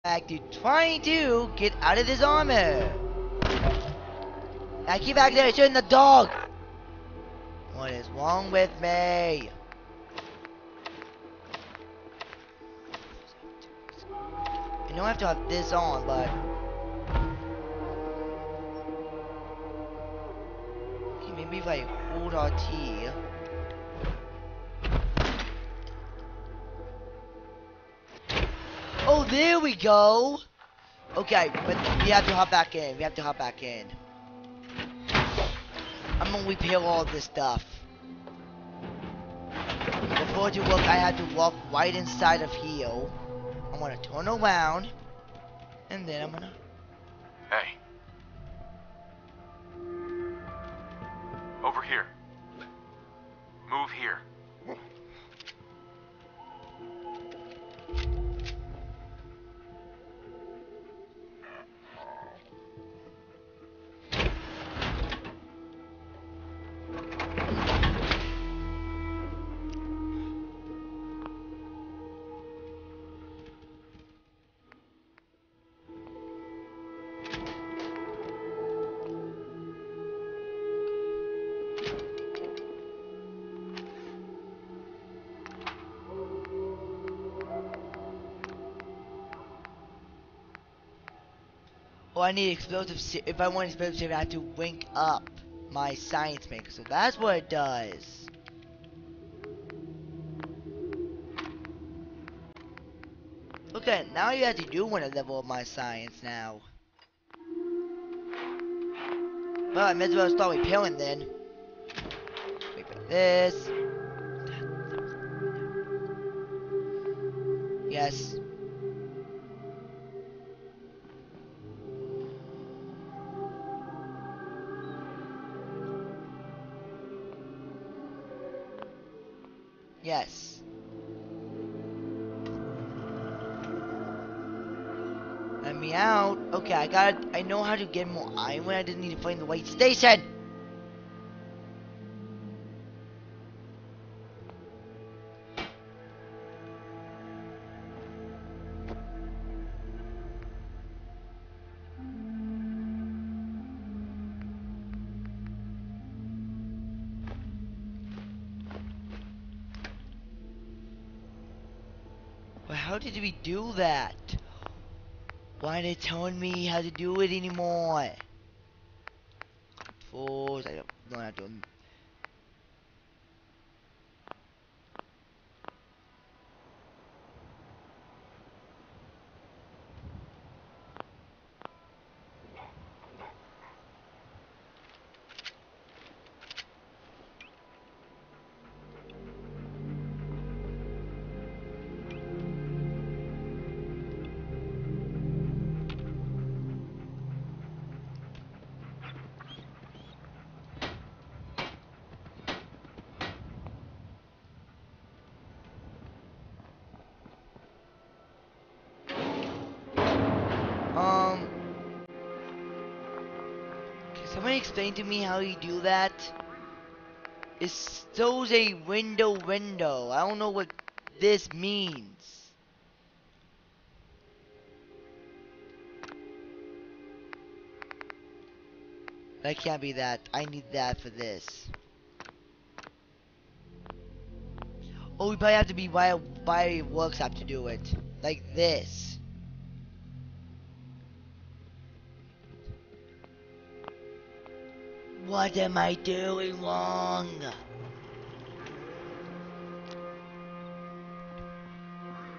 back to trying to get out of this armor. I keep accidentally shooting the dog. What is wrong with me? I know I have to have this on, but okay, maybe if I hold RT. Oh, there we go. Okay, but we have to hop back in. We have to hop back in. I'm gonna repair all this stuff. Before to work, I had to walk right inside of here. I'm gonna turn around, and then I'm gonna... Hey. Over here. Move here. Oh, I need explosive. If I want explosive, I have to wink up my science maker. So that's what it does. Okay, now you have to do want to level up my science now. Well, I might as well start repairing then. Repair this. Yes. Yes. Let me out. Okay, I know how to get more iron. I just need to find the right station. But how did we do that? Why are they telling me how to do it anymore? Fools, I don't know how to do it. Can somebody explain to me how you do that? It shows a window. I don't know what this means. That can't be that. I need that for this. Oh, we probably have to be by workshop to do it. Like this. What am I doing wrong?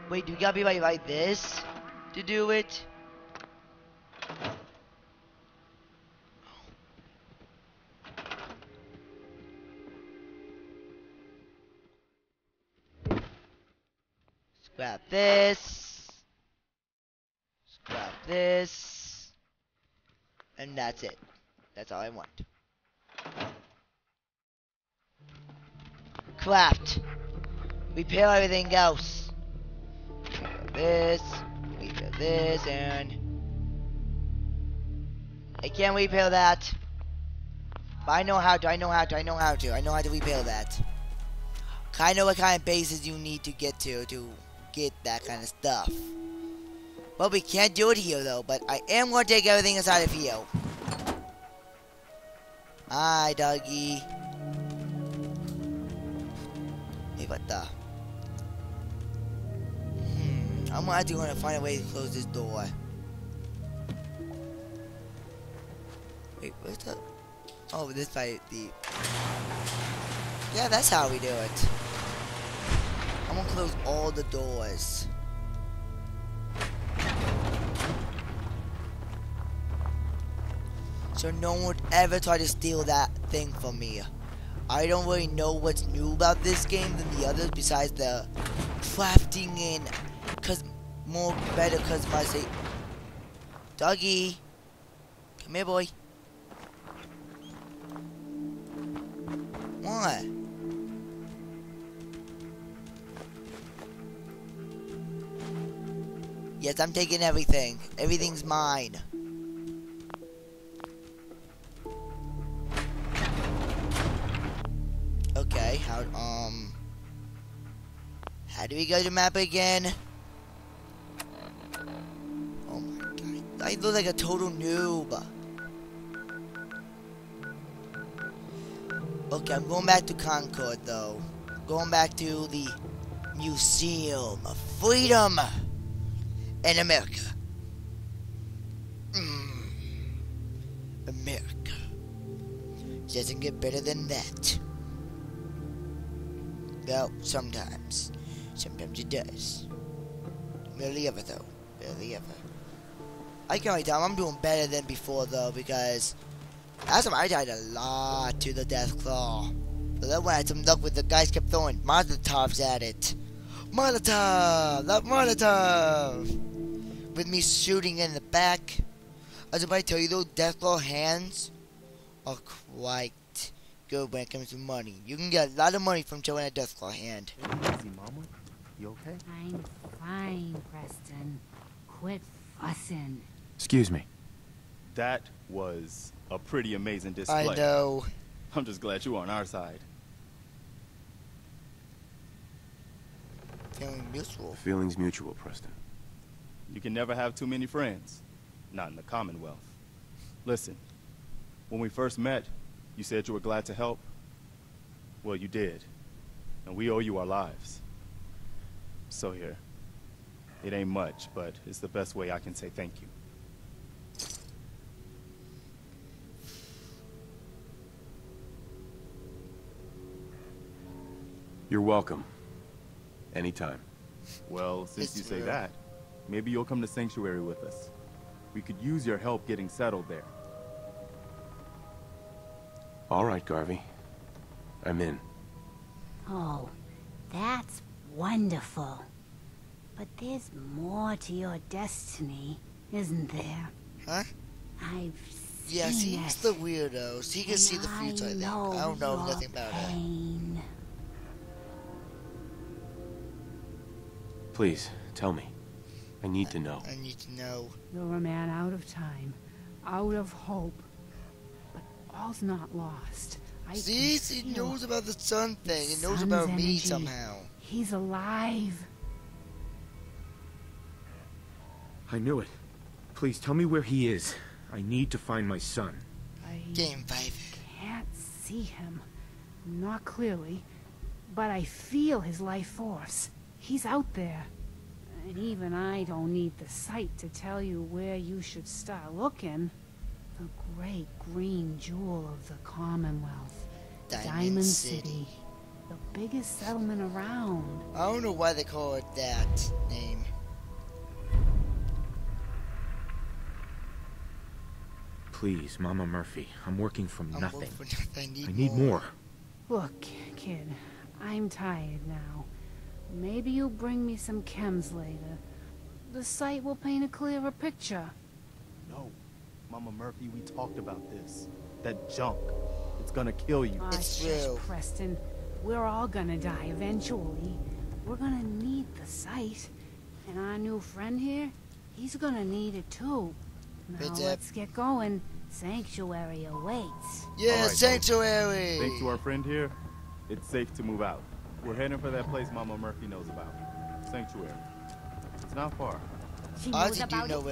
Wait, do we gotta be like this to do it? Scrap this. Scrap this. And that's it. That's all I want. Craft. Repair everything else. Repair this, and I can't repair that. But I know how to repair that. I know what kind of bases you need to get that kind of stuff. Well, we can't do it here, though, but I am going to take everything inside of here. Hi, doggy. Hey, what the? I'm actually going to find a way to close this door. Wait, where's the... Oh, this by the... Yeah, that's how we do it. I'm going to close all the doors. So no one would ever try to steal that thing from me. I don't really know what's new about this game than the others besides the crafting and more better customization. Doggy, come here, boy. What? Yes, I'm taking everything. Everything's mine. Okay, how do we go to the map again? Oh my god, I look like a total noob. Okay, I'm going back to Concord though. Going back to the Museum of Freedom in America. America. Doesn't get better than that. Well, sometimes. Sometimes it does. Rarely ever, though. Rarely ever. I can only tell I'm doing better than before, though, because last time I died a lot to the Deathclaw. But that one I had some luck with the guys kept throwing Molotovs at it. Molotov! That Molotov! With me shooting in the back. I was about to tell you, those Deathclaw hands are quite good when it comes to money. You can get a lot of money from showing a Deathclaw hand. Easy, Mama. You okay? I'm fine, Preston. Quit fussing. Excuse me. That was a pretty amazing display. I know. I'm just glad you were on our side. Feeling mutual. Feelings mutual, Preston. You can never have too many friends. Not in the Commonwealth. Listen, when we first met, you said you were glad to help. Well, you did. And we owe you our lives. So here. It ain't much, but it's the best way I can say thank you. You're welcome. Anytime. Well, since It's you say real. that, maybe you'll come to Sanctuary with us. We could use your help getting settled there. All right, Garvey. I'm in. Oh, that's wonderful. But there's more to your destiny, isn't there? Huh? I've seen Yes, he's it, the weirdo. So he can and see the future, I think. I don't know your nothing about it. pain. Please, tell me. I need to know. I need to know. You're a man out of time, out of hope. But all's not lost. I See, can he feel knows about the sun thing. He knows sun's about me energy. somehow. He's alive. I knew it. Please tell me where he is. I need to find my son. I Game 5. can't see him. Not clearly. But I feel his life force. He's out there. And even I don't need the sight to tell you where you should start looking. The great green jewel of the Commonwealth. Diamond City. The biggest settlement around. I don't know why they call it that name. Please, Mama Murphy. I'm working from I'm nothing. looking for nothing. I need more. Look, kid, I'm tired now. Maybe you'll bring me some chems later. The sight will paint a clearer picture. No. Mama Murphy, we talked about this. That junk. It's gonna kill you. It's shush, true. Preston. We're all gonna die eventually. We're gonna need the sight. And our new friend here, he's gonna need it too. Now Good job. let's get going. Sanctuary awaits. Yeah, All right, Sanctuary. Thanks to our friend here, it's safe to move out. We're heading for that place Mama Murphy knows about. Sanctuary. It's not far. She I knows actually do about know it. where